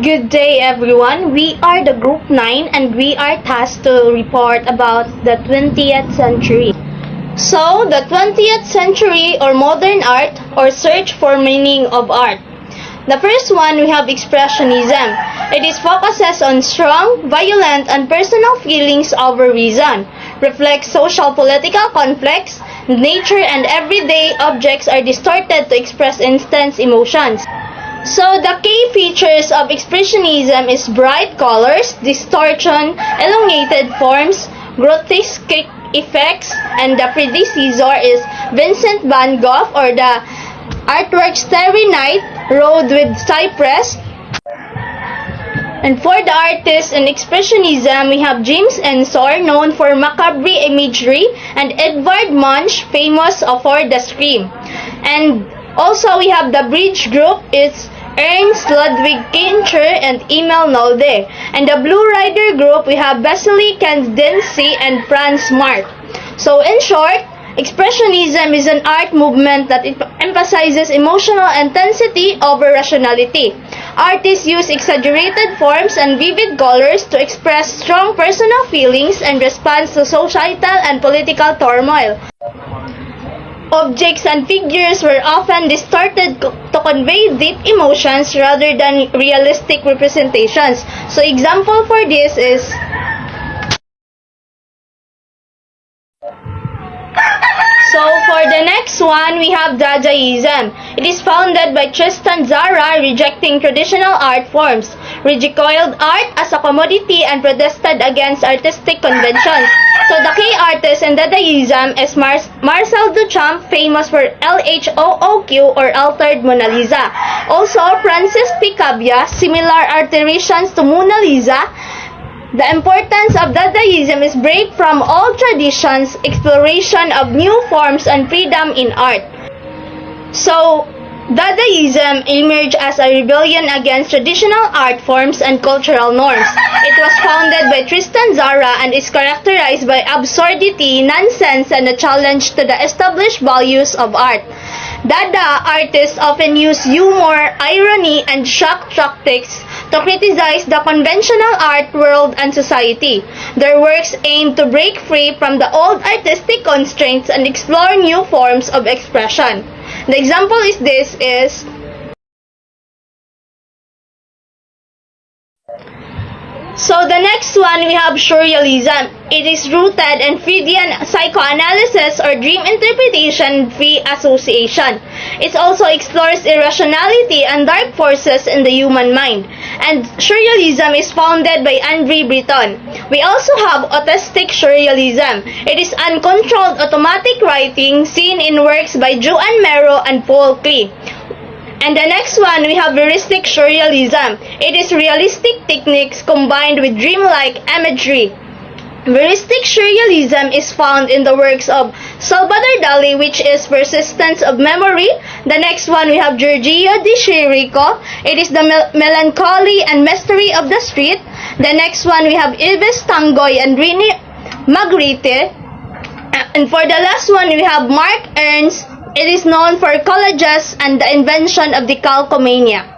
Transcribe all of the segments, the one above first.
Good day everyone, we are the Group 9 and we are tasked to report about the 20th century. So, the 20th century or modern art or search for meaning of art. The first one we have Expressionism. It is focuses on strong, violent, and personal feelings over reason. Reflects social political conflicts, nature and everyday objects are distorted to express intense emotions. So, the key features of Expressionism is bright colors, distortion, elongated forms, grotesque effects, and the predecessor is Vincent van Gogh or the artwork Starry Night, Road with Cypress. And for the artists in Expressionism, we have James Ensor, known for macabre imagery, and Edvard Munch, famous for The Scream. And also we have the Bridge Group, it's Ernst Ludwig Kircher and Emil Nolde. And the Blue Rider Group, we have Vasily Kandinsky and Franz Marc. So in short, Expressionism is an art movement that emphasizes emotional intensity over rationality. Artists use exaggerated forms and vivid colors to express strong personal feelings and response to societal and political turmoil. Objects and figures were often distorted to convey deep emotions rather than realistic representations. So example for this is for the next one, we have Dadaism. It is founded by Tristan Tzara, rejecting traditional art forms, ridiculed art as a commodity, and protested against artistic conventions. So the key artist in Dadaism is Marcel Duchamp, famous for LHOOQ or Altered Mona Lisa. Also, Francis Picabia, similar alterations to Mona Lisa. The importance of Dadaism is break from old traditions, exploration of new forms, and freedom in art. So, Dadaism emerged as a rebellion against traditional art forms and cultural norms. It was founded by Tristan Tzara and is characterized by absurdity, nonsense, and a challenge to the established values of art. Dada artists often use humor, irony, and shock tactics to criticize the conventional art world and society. Their works aim to break free from the old artistic constraints and explore new forms of expression. The example is So the next one, we have Surrealism. It is rooted in Freudian psychoanalysis or dream interpretation via association. It also explores irrationality and dark forces in the human mind. And Surrealism is founded by André Breton. We also have Autistic Surrealism. It is uncontrolled automatic writing seen in works by Joan Mero and Paul Klee. And the next one, we have Veristic Surrealism. It is realistic techniques combined with dreamlike imagery. Veristic Surrealism is found in the works of Salvador Dali, which is Persistence of Memory. The next one, we have Giorgio de Chirico. It is the melancholy and mystery of the street. The next one, we have Yves Tanguy and René Magritte. And for the last one, we have Mark Ernst. It is known for collages and the invention of the calcomania.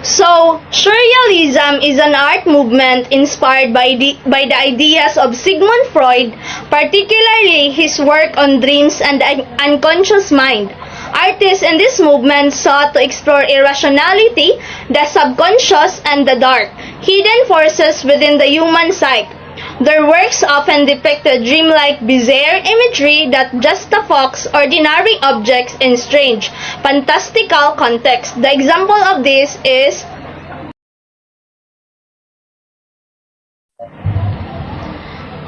So, Surrealism is an art movement inspired by the ideas of Sigmund Freud, particularly his work on dreams and the unconscious mind. Artists in this movement sought to explore irrationality, the subconscious, and the dark, hidden forces within the human psyche. Their works often depicted dreamlike, bizarre imagery that juxtaposed ordinary objects in strange, fantastical contexts. The example of this is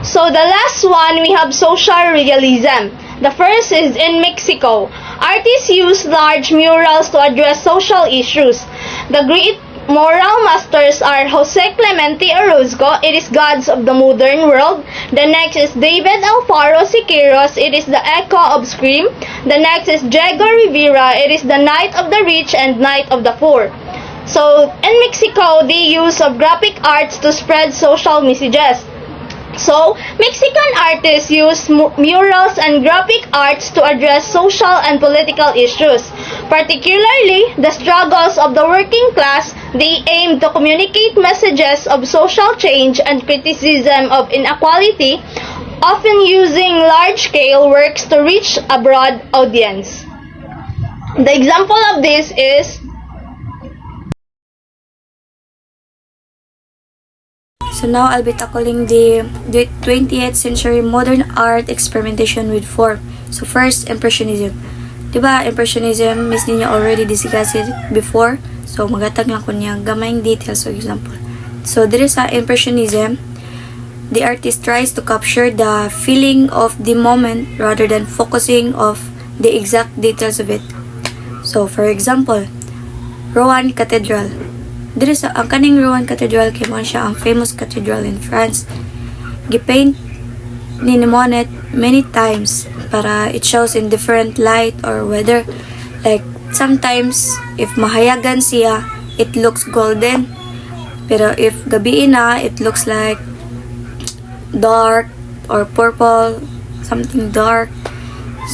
So the last one, we have Social Realism. The first is in Mexico. Artists use large murals to address social issues. The great moral masters are Jose Clemente Orozco, it is Gods of the Modern World. The next is David Alfaro Siqueiros, it is The Echo of Scream. The next is Diego Rivera, it is The Night of the Rich and Night of the Poor. So, in Mexico, the use of graphic arts to spread social messages. So, Mexican artists use murals and graphic arts to address social and political issues, particularly the struggles of the working class, They aim to communicate messages of social change and criticism of inequality, often using large-scale works to reach a broad audience. The example of this is So now I'll be tackling the 20th century modern art experimentation with form. So first, Impressionism. Diba, Impressionism, miss niyo already discussed it before. So magatag lang ko niya gamayng details, for example. So there is a Impressionism. The artist tries to capture the feeling of the moment rather than focusing of the exact details of it. So for example, Rouen Cathedral. Diri sa ang kaning Rouen Cathedral kay mo siya ang famous cathedral in France. Gipaint ni Monet many times para it shows in different light or weather. Like sometimes if mahayagan siya, it looks golden. Pero if gabi na, it looks like dark or purple, something dark.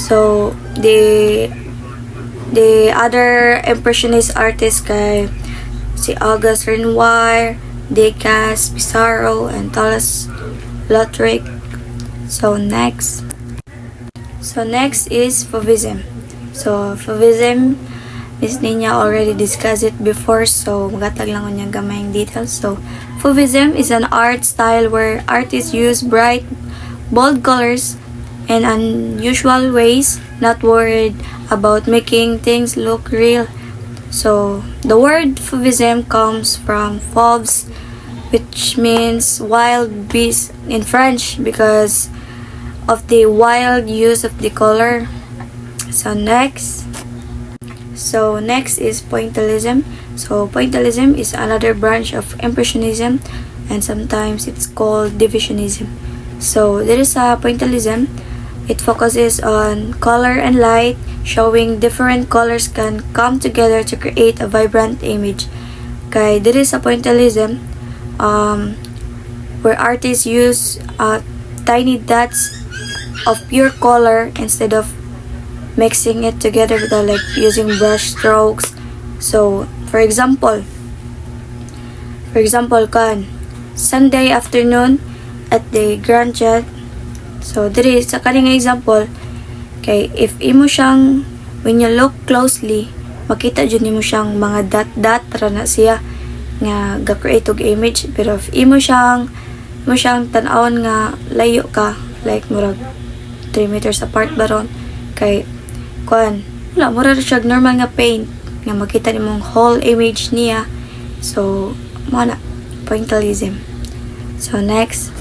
So the other impressionist artists kay si Auguste Renoir, Degas, Pissarro, and Toulouse-Lautrec. So next is Fauvism. So Fauvism, Miss Nina already discussed it before, so magatag lang ko niya gamayng details. So Fauvism is an art style where artists use bright, bold colors in unusual ways, not worried about making things look real. So the word Fauvism comes from fauves, which means wild beast in French because of the wild use of the color. So next is Pointillism. So Pointillism is another branch of Impressionism, and sometimes it's called Divisionism. So there is a Pointillism. It focuses on color and light, showing different colors can come together to create a vibrant image. Kay there is a Pointillism, where artists use tiny dots of pure color instead of mixing it together with like using brush strokes. So for example kan Sunday afternoon at the Grand Jet. So diri sa kaning example kay if imo siyang when you look closely makita jud nimo siyang mga dot ra na siya nga ga-create og image, pero if imo siyang tan-awon nga layo ka like murag 3 meters apart baron kay kuan wala mura ra siya normal nga paint nga makita nimong whole image niya. So mo na Pointillism. So next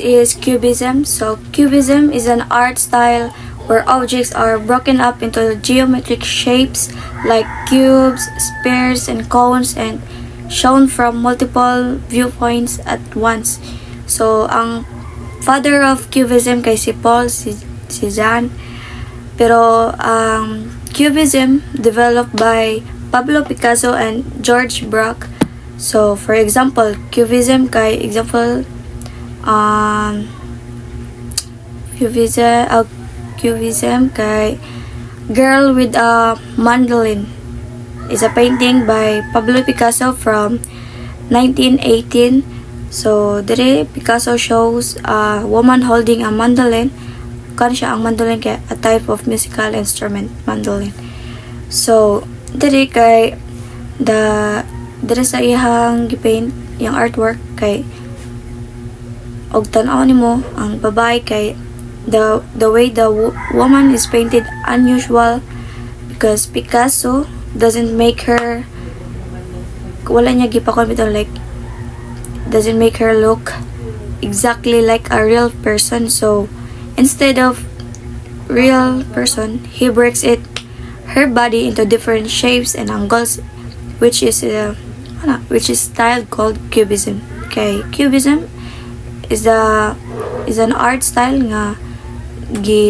is Cubism. So Cubism is an art style where objects are broken up into geometric shapes like cubes, spheres, and cones and shown from multiple viewpoints at once. So ang father of Cubism kay si Paul Cézanne. Pero Cubism developed by Pablo Picasso and George Braque. So for example, Cubism kay Cubism kay Girl with a Mandolin is a painting by Pablo Picasso from 1918. So dere Picasso shows a woman holding a mandolin. Kan siya ang mandolin kay a type of musical instrument, mandolin. So dere kay dere sa ihang gipaint yung artwork kay og tan-aw nimo ang babae kay the way the woman is painted unusual because Picasso doesn't make her wala niya gipakon bitaw like doesn't make her look exactly like a real person. So instead of real person, he breaks her body into different shapes and angles, which is style called Cubism. Okay, Cubism is an art style nga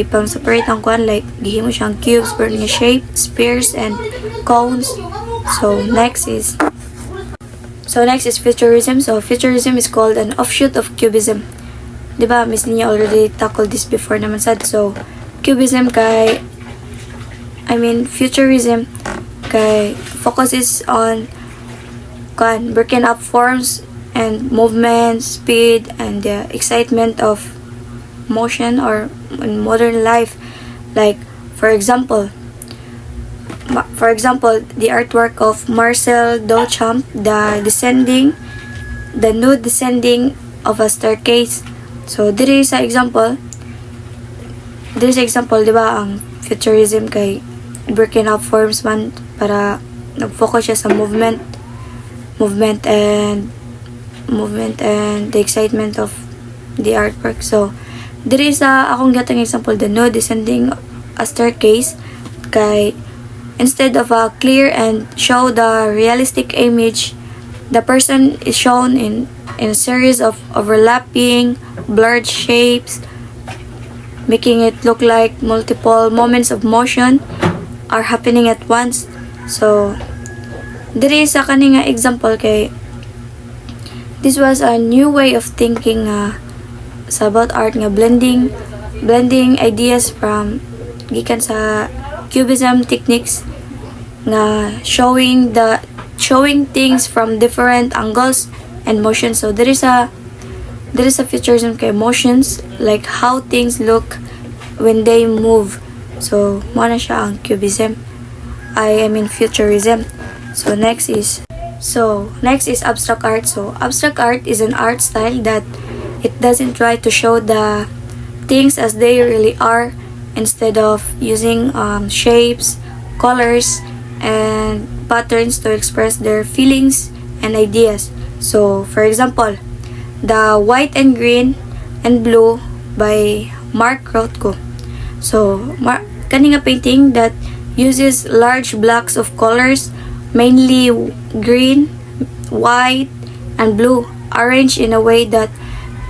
pang separate ang kuan like gihimo siyang cubes for nga shape, spheres and cones. So next is Futurism. So Futurism is called an offshoot of Cubism. Diba, Miss Nia already tackled this before naman sad. So Futurism kay focuses on breaking up forms and movement, speed, and the excitement of motion or in modern life. Like for example, the artwork of Marcel Duchamp, the nude descending of a staircase. So diri sa example, di ba, ang futurism kay breaking up forms man para nag-focus siya sa movement and the excitement of the artwork. So diri sa akong gatang example, the nude descending a staircase, kay instead of a clear and show the realistic image, the person is shown in a series of overlapping blurred shapes, making it look like multiple moments of motion are happening at once. So diri sa kaning nga example, kay this was a new way of thinking sa about art, nga blending ideas from gikan sa cubism techniques, nga showing things from different angles and motions. So there is a futurism kay motions, like how things look when they move. So mo na siya ang cubism. I mean futurism. So next is abstract art. So abstract art is an art style that it doesn't try to show the things as they really are, instead of using shapes, colors, and patterns to express their feelings and ideas. So for example, the White and Green and Blue by Mark Rothko. So kani nga painting that uses large blocks of colors, mainly green, white, and blue, arranged in a way that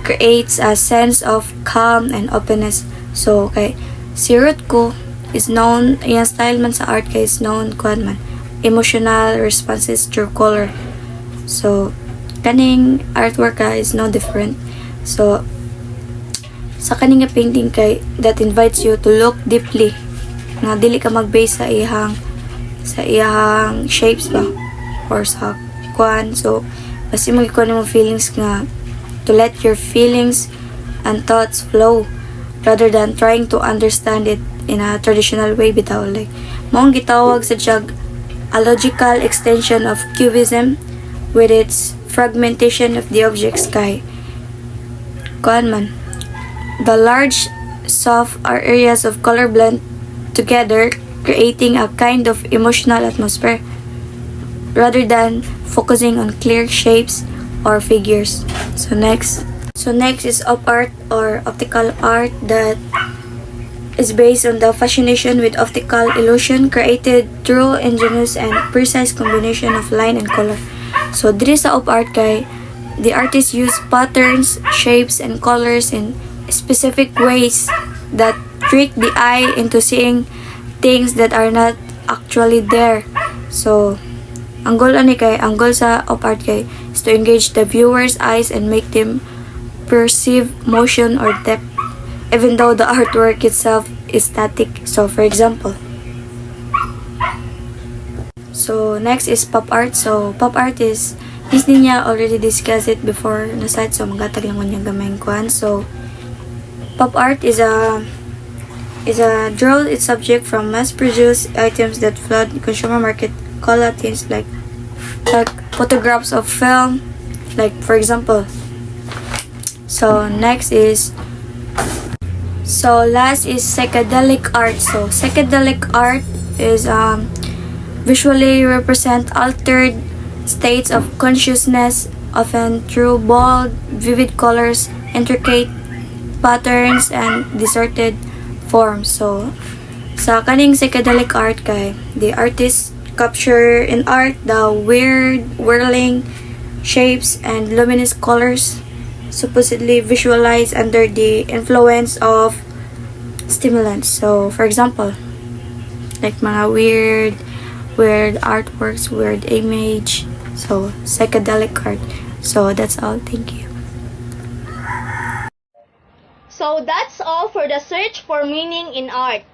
creates a sense of calm and openness. So kay si Rothko is known, yung style man sa art kay is known man emotional responses through color. So kaning artwork is no different. So sa kaning nga painting kay that invites you to look deeply, nga dili ka mag-base sa iyang shapes ba or sa kwan. So basi magikuan mo feelings, nga to let your feelings and thoughts flow rather than trying to understand it in a traditional way bitaw. Like maong gitawag sa jug a logical extension of cubism with its fragmentation of the objects, kay kuan man the large soft are areas of color blend together, creating a kind of emotional atmosphere rather than focusing on clear shapes or figures. So next is op art or optical art, that is based on the fascination with optical illusion created through ingenious and precise combination of line and color. So diri sa op art kay the artist use patterns, shapes, and colors in specific ways that trick the eye into seeing things that are not actually there. So ang goal sa op art kay is to engage the viewer's eyes and make them perceive motion or depth, even though the artwork itself is static. So for example, so next is pop art. So pop art is, Disney niya already discussed it before na site, so magatag lang mo niya gamay kuan. So pop art is a draw its subject from mass-produced items that flood the consumer market, call out things like photographs of film, like for example. So last is psychedelic art. So psychedelic art is visually represent altered states of consciousness, often through bold, vivid colors, intricate patterns, and distorted forms. So sa kaning psychedelic art kay the artist capture in art the weird whirling shapes and luminous colors supposedly visualized under the influence of stimulants. So for example, like mga weird artworks, weird image. So psychedelic art. So that's all. Thank you. So that's all for the search for meaning in art.